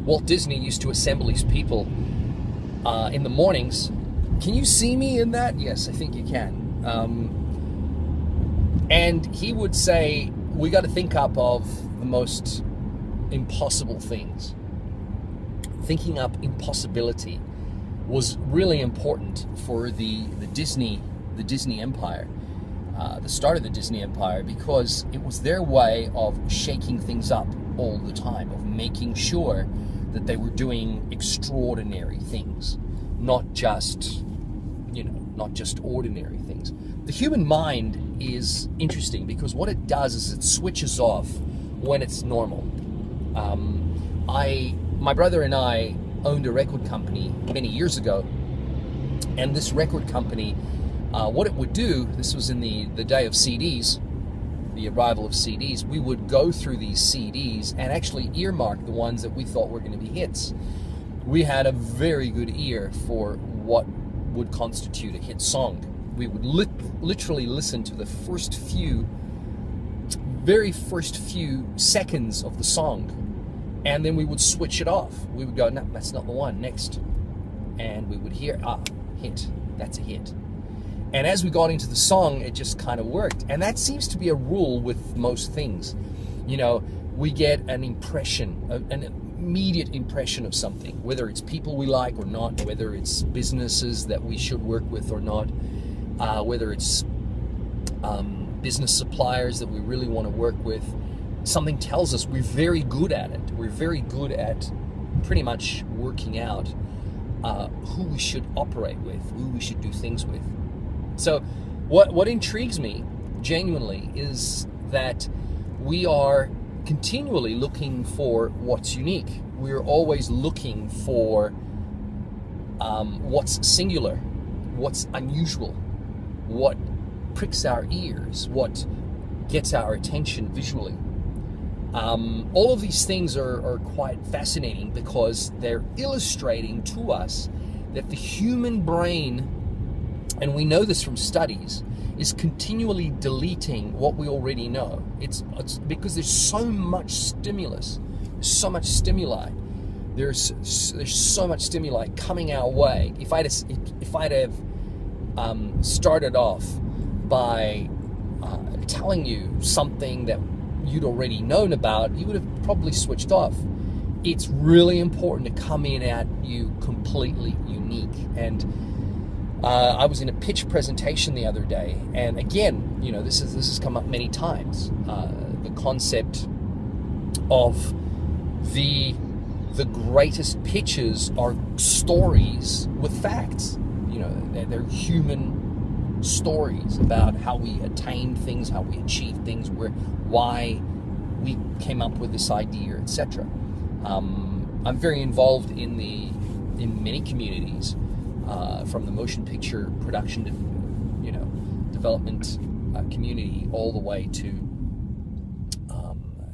Walt Disney used to assemble his people in the mornings. Can you see me in that? Yes, I think you can. And he would say, we got to think up of the most impossible things. Thinking up impossibility was really important for the Disney empire, the start of the Disney empire, because it was their way of shaking things up all the time, of making sure that they were doing extraordinary things, not just ordinary things. The human mind is interesting because what it does is it switches off when it's normal. My brother and I owned a record company many years ago, and this record company, what it would do, this was in the day of CDs, the arrival of CDs, we would go through these CDs and actually earmark the ones that we thought were going to be hits. We had a very good ear for what would constitute a hit song. We would literally listen to the very first few seconds of the song, and then we would switch it off. We would go, no, that's not the one, next. And we would hear, hit, that's a hit. And as we got into the song, it just kind of worked. And that seems to be a rule with most things. You know, we get an impression, an immediate impression of something, whether it's people we like or not, whether it's businesses that we should work with or not, whether it's business suppliers that we really want to work with. Something tells us we're very good at it. We're very good at pretty much working out who we should operate with, who we should do things with. So what intrigues me genuinely is that we are continually looking for what's unique. We're always looking for what's singular, what's unusual, what pricks our ears, what gets our attention visually. All of these things are quite fascinating because they're illustrating to us that the human brain, and we know this from studies, is continually deleting what we already know. It's because there's so much stimulus, there's so much stimuli, there's so much stimuli coming our way. If I'd have started off by telling you something that you'd already known about, you would have probably switched off. It's really important to come in at you completely unique. And I was in a pitch presentation the other day, and again, you know, this has come up many times. The concept of the greatest pitches are stories with facts. You know, they're human stories about how we attained things, how we achieved things, why we came up with this idea, etc. I'm very involved in many communities, from the motion picture production, development community, all the way to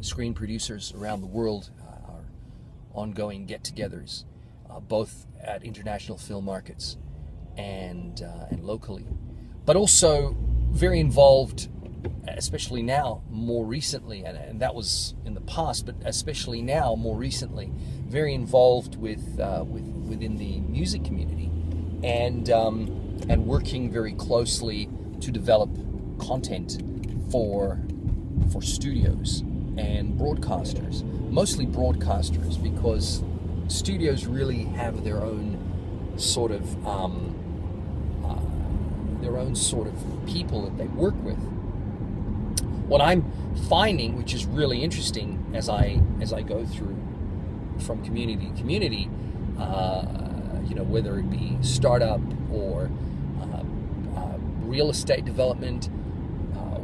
screen producers around the world. Our ongoing get-togethers, both at international film markets and locally. But also very involved, especially now, more recently, and that was in the past, but especially now, more recently, very involved within the music community, and working very closely to develop content for studios and broadcasters, mostly broadcasters, because studios really have their own sort of people that they work with. What I'm finding, which is really interesting as I go through from community to community, whether it be startup or real estate development,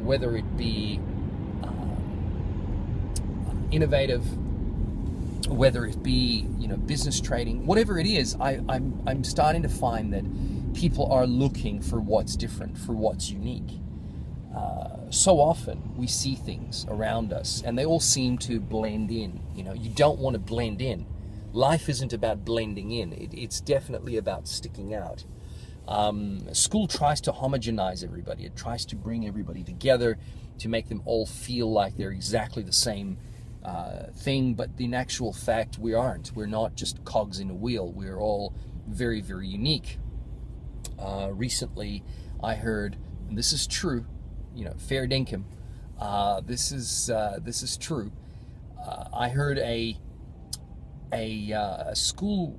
whether it be innovative, whether it be business trading, whatever it is, I'm starting to find that people are looking for what's different, for what's unique. So often we see things around us and they all seem to blend in. You don't want to blend in. Life isn't about blending in. It's definitely about sticking out. School tries to homogenize everybody. It tries to bring everybody together to make them all feel like they're exactly the same thing, but in actual fact, we aren't. We're not just cogs in a wheel. We're all very, very unique. Recently, I heard, and this is true, fair dinkum. This is true. I heard a school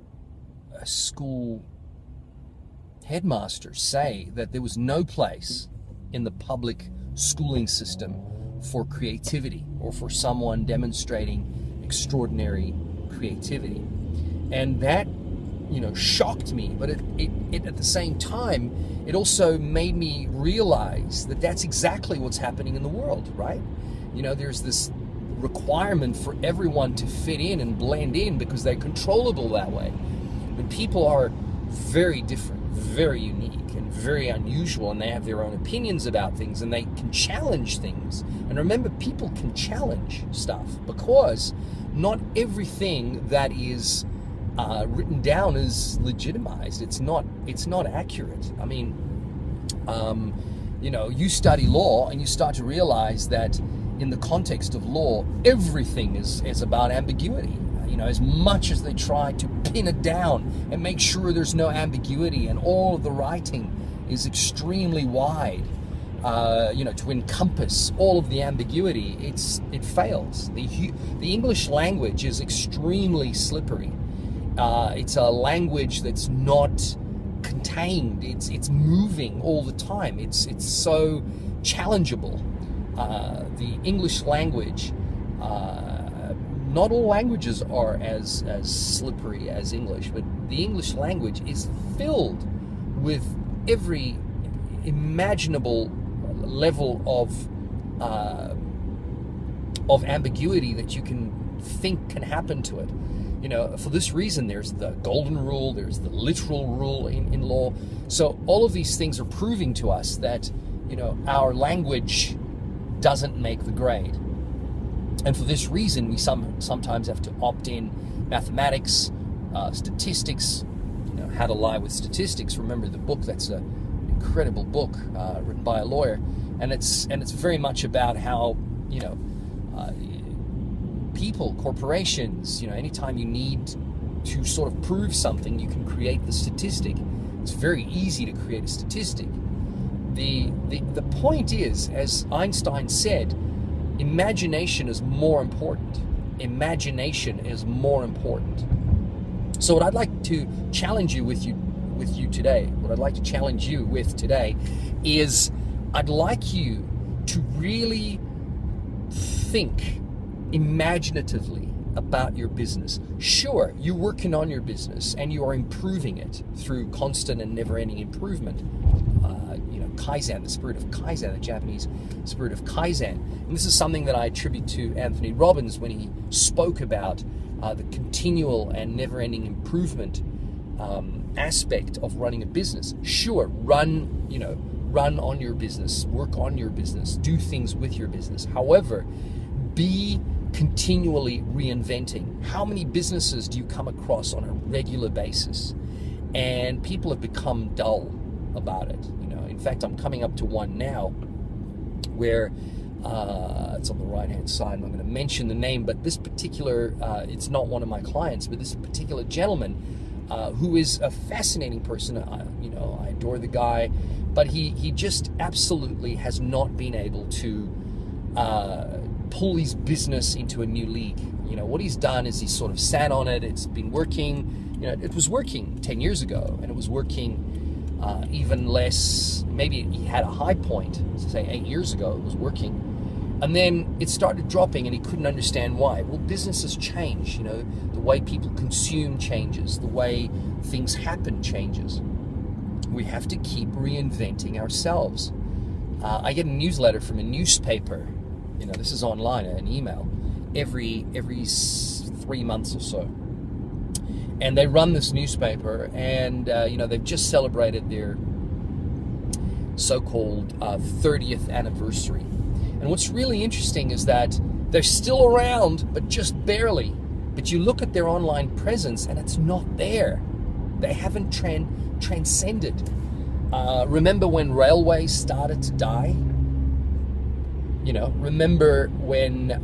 headmaster say that there was no place in the public schooling system for creativity or for someone demonstrating extraordinary creativity, and that shocked me. But it at the same time, it also made me realize that that's exactly what's happening in the world, right? There's this requirement for everyone to fit in and blend in because they're controllable that way. But people are very different, very unique, and very unusual, and they have their own opinions about things, and they can challenge things. And remember, people can challenge stuff because not everything that is written down is legitimized. It's not accurate. I mean, you study law and you start to realize that in the context of law, everything is about ambiguity. As much as they try to pin it down and make sure there's no ambiguity, and all of the writing is extremely wide, to encompass all of the ambiguity, it fails. The English language is extremely slippery. It's a language that's not contained. It's moving all the time. It's so challengeable. The English language, not all languages are as slippery as English, but the English language is filled with every imaginable level of ambiguity that you can think can happen to it. For this reason, there's the golden rule, there's the literal rule in law. So all of these things are proving to us that, our language doesn't make the grade. And for this reason, we sometimes have to opt in mathematics, statistics, How to Lie with Statistics. Remember the book? That's an incredible book written by a lawyer. And it's very much about how, people, corporations, anytime you need to sort of prove something, you can create the statistic. It's very easy to create a statistic. The point is, as Einstein said, imagination is more important. Imagination is more important. So what I'd like to challenge you with today, what I'd like to challenge you with today is I'd like you to really think imaginatively about your business. Sure, you're working on your business and you are improving it through constant and never-ending improvement. Kaizen, the spirit of Kaizen, the Japanese spirit of Kaizen. And this is something that I attribute to Anthony Robbins when he spoke about the continual and never-ending improvement aspect of running a business. Sure, run on your business, work on your business, do things with your business. However, be continually reinventing. How many businesses do you come across on a regular basis? And people have become dull about it. In fact, I'm coming up to one now where it's on the right-hand side. I'm not going to mention the name, but this particular, it's not one of my clients, but this particular gentleman who is a fascinating person. I adore the guy, but he just absolutely has not been able to pull his business into a new league. What he's done is he's sort of sat on it. It's been working. It was working 10 years ago, and it was working even less. Maybe he had a high point, say 8 years ago, it was working. And then it started dropping and he couldn't understand why. Well, businesses change, the way people consume changes, the way things happen changes. We have to keep reinventing ourselves. I get a newsletter from a newspaper, this is online, an email, every 3 months or so. And they run this newspaper, and they've just celebrated their so-called 30th anniversary. And what's really interesting is that they're still around, but just barely. But you look at their online presence, and it's not there. They haven't transcended. Remember when railways started to die? Remember when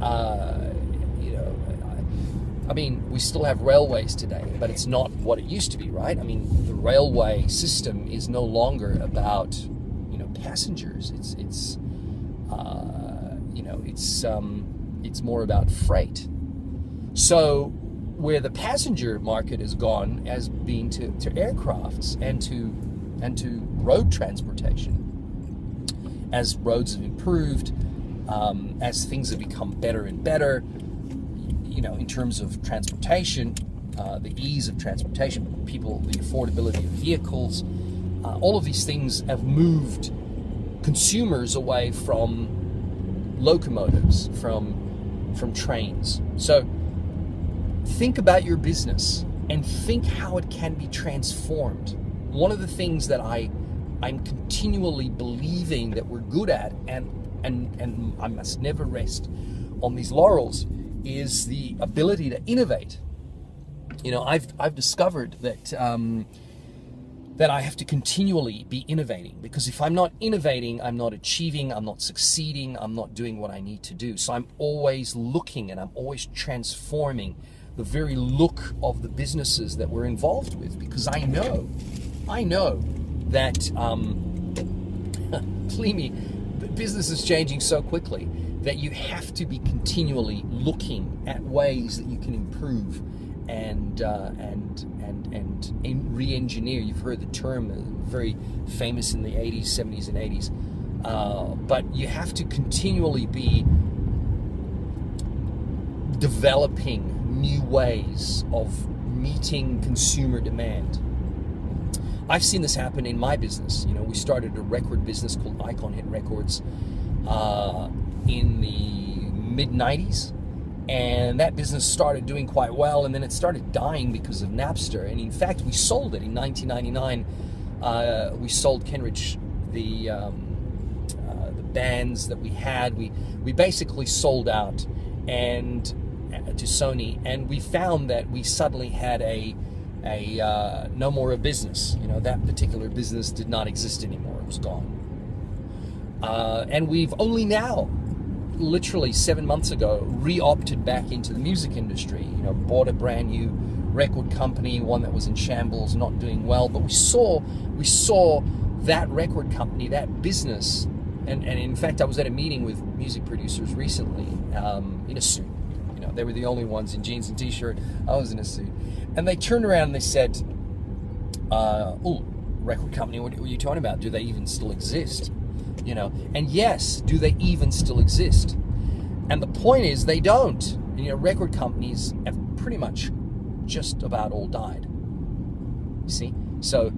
I mean, we still have railways today, but it's not what it used to be, right? I mean, the railway system is no longer about, passengers. It's more about freight. So where the passenger market has gone has been to aircrafts and to road transportation. As roads have improved, as things have become better and better, in terms of transportation, the ease of transportation, the affordability of vehicles, all of these things have moved consumers away from locomotives, from trains. So think about your business and think how it can be transformed. One of the things that I'm continually believing that we're good at, and I must never rest on these laurels, is the ability to innovate. I've discovered that I have to continually be innovating, because if I'm not innovating, I'm not achieving, I'm not succeeding, I'm not doing what I need to do. So I'm always looking and I'm always transforming the very look of the businesses that we're involved with, because I know that, believe me, the business is changing so quickly that you have to be continually looking at ways that you can improve and re-engineer. You've heard the term, very famous in the 80s, 70s, and 80s. But you have to continually be developing new ways of meeting consumer demand. I've seen this happen in my business. We started a record business called Icon Hit Records in the mid-90s, and that business started doing quite well, and then it started dying because of Napster. And in fact, we sold it in 1999. We sold Kenrich, the bands that we had. We basically sold out and to Sony, and we found that we suddenly had a no more a business. That particular business did not exist anymore. It was gone. And we've only now, literally 7 months ago, re-opted back into the music industry. Bought a brand new record company, one that was in shambles, not doing well. But we saw that record company, that business, and in fact, I was at a meeting with music producers recently in a suit. They were the only ones in jeans and t-shirt. I was in a suit. And they turned around and they said, oh, record company, what are you talking about? Do they even still exist? And yes, do they even still exist? And the point is, they don't. Record companies have pretty much just about all died. You see? So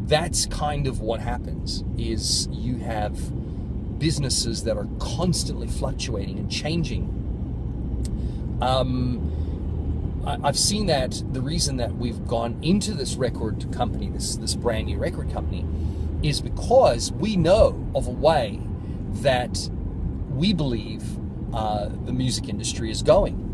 that's kind of what happens, is you have businesses that are constantly fluctuating and changing. I've seen that the reason that we've gone into this record company, this brand new record company, is because we know of a way that we believe the music industry is going.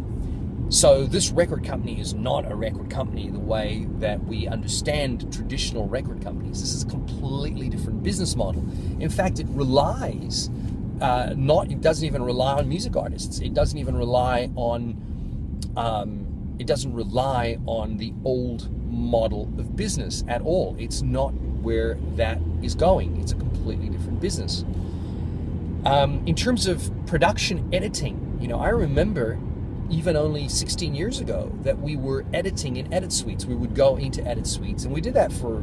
So this record company is not a record company the way that we understand traditional record companies. This is a completely different business model. In fact, it relies it doesn't even rely on music artists. It doesn't even rely on the old model of business at all. It's not where that is going. It's a completely different business. In terms of production editing, I remember even only 16 years ago that we were editing in edit suites. We would go into edit suites, and we did that for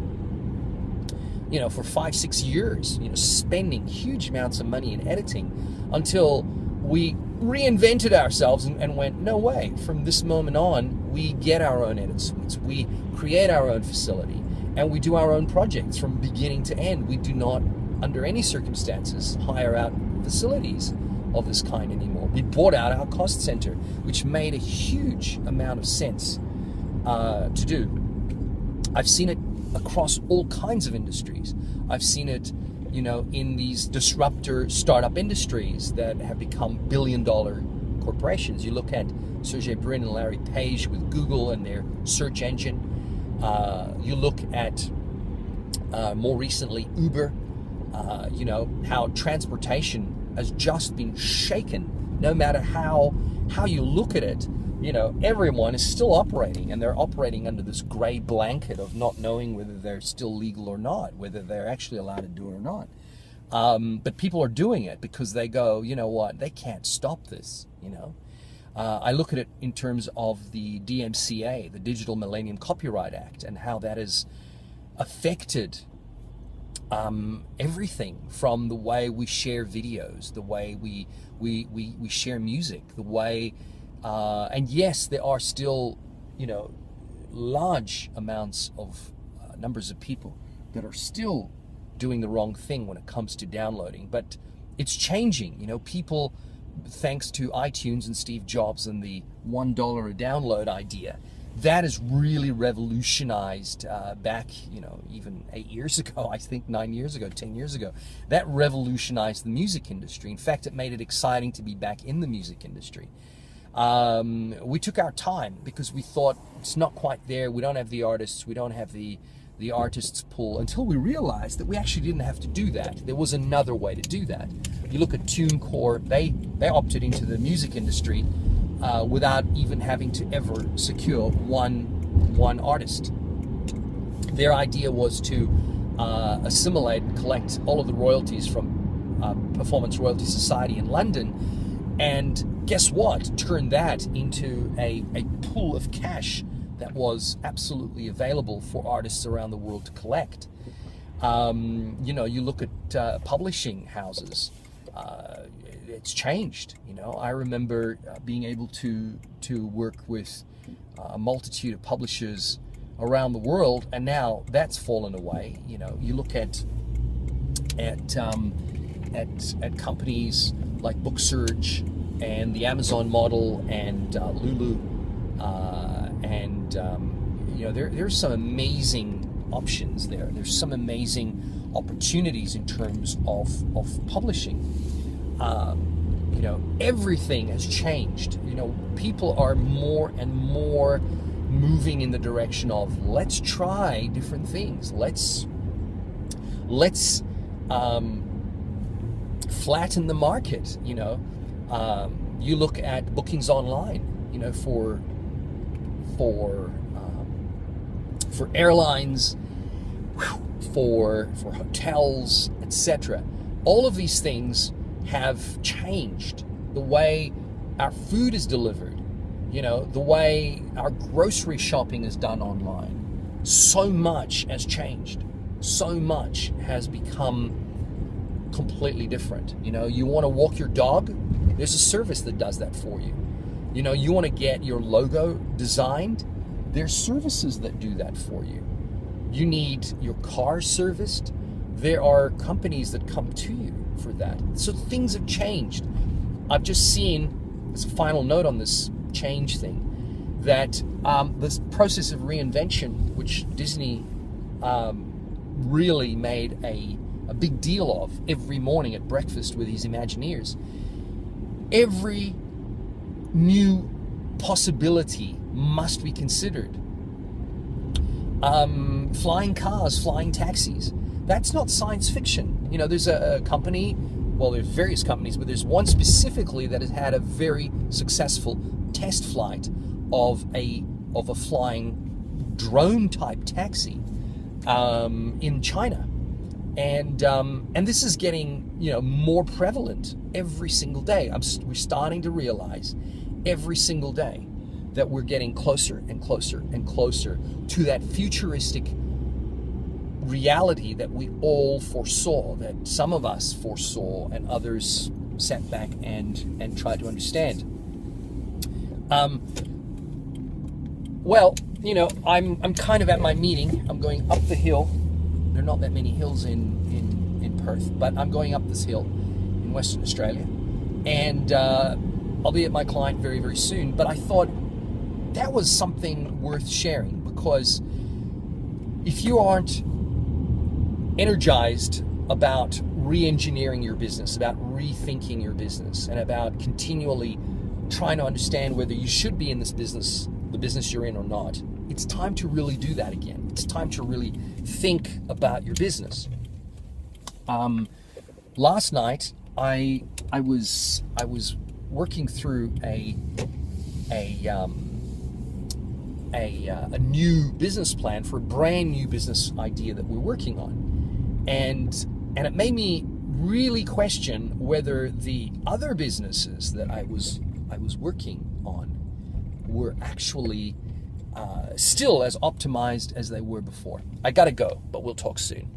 5-6 years, spending huge amounts of money in editing, until we reinvented ourselves and went, no way, from this moment on, we get our own edit suites, we create our own facility, and we do our own projects from beginning to end. We do not, under any circumstances, hire out facilities of this kind anymore. We bought out our cost center, which made a huge amount of sense to do. I've seen it across all kinds of industries. I've seen it, in these disruptor startup industries that have become billion-dollar corporations. You look at Sergey Brin and Larry Page with Google and their search engine. You look at, more recently, Uber. How transportation has just been shaken. No matter how you look at it, you know, everyone is still operating, and they're operating under this gray blanket of not knowing whether they're still legal or not, whether they're actually allowed to do it or not. But people are doing it because they go, you know what, they can't stop this, you know. I look at it in terms of the DMCA, the Digital Millennium Copyright Act, and how that has affected everything from the way we share videos, the way we share music, the way, and yes, there are still, you know, large amounts of numbers of people that are still doing the wrong thing when it comes to downloading, but it's changing. You know, people, thanks to iTunes and Steve Jobs and the $1 a download idea, that has really revolutionized back, you know, even 8 years ago, I think 9 years ago, 10 years ago, that revolutionized the music industry. In fact, it made it exciting to be back in the music industry. We took our time because we thought it's not quite there. We don't have the artists. We don't have the artists pool, until we realized that we actually didn't have to do that. There was another way to do that. You look at TuneCore, they opted into the music industry without even having to ever secure one artist. Their idea was to assimilate and collect all of the royalties from Performance Royalty Society in London, and guess what? Turn that into a pool of cash that was absolutely available for artists around the world to collect. You know, you look at publishing houses. It's changed. You know, I remember being able to work with a multitude of publishers around the world, and now that's fallen away. You know, you look at companies like BookSurge and the Amazon model and Lulu, and you know, there's some amazing options there. There's some amazing opportunities in terms of publishing. You know, everything has changed. You know, people are more and more moving in the direction of, let's try different things. Let's flatten the market. You know, you look at bookings online, you know, for airlines, for hotels, etc. All of these things have changed. The way our food is delivered, you know, the way our grocery shopping is done online. So much has changed. So much has become completely different. You know, you want to walk your dog, there's a service that does that for you. You know, you want to get your logo designed, there's services that do that for you. You need your car serviced, there are companies that come to you for that. So things have changed. I've just seen, as a final note on this change thing, that this process of reinvention, which Disney really made a big deal of every morning at breakfast with his Imagineers, every new possibility must be considered. Flying cars, flying taxis, that's not science fiction. You know, there's a company, well, there's various companies, but there's one specifically that has had a very successful test flight of a flying drone type taxi in China, and this is getting, you know, more prevalent every single day. We're starting to realize every single day that we're getting closer and closer and closer to that futuristic reality that we all foresaw, that some of us foresaw and others sat back and tried to understand. Well, you know, I'm kind of at my meeting. I'm going up the hill. There are not that many hills in Perth, but I'm going up this hill in Western Australia, and I'll be at my client very, very soon. But I thought that was something worth sharing, because if you aren't energized about re-engineering your business, about rethinking your business, and about continually trying to understand whether you should be in this business, the business you're in, or not, it's time to really do that again. It's time to really think about your business. Last night I was working through a new business plan for a brand new business idea that we're working on, and it made me really question whether the other businesses that I was working on were actually still as optimized as they were before. I gotta go, but we'll talk soon.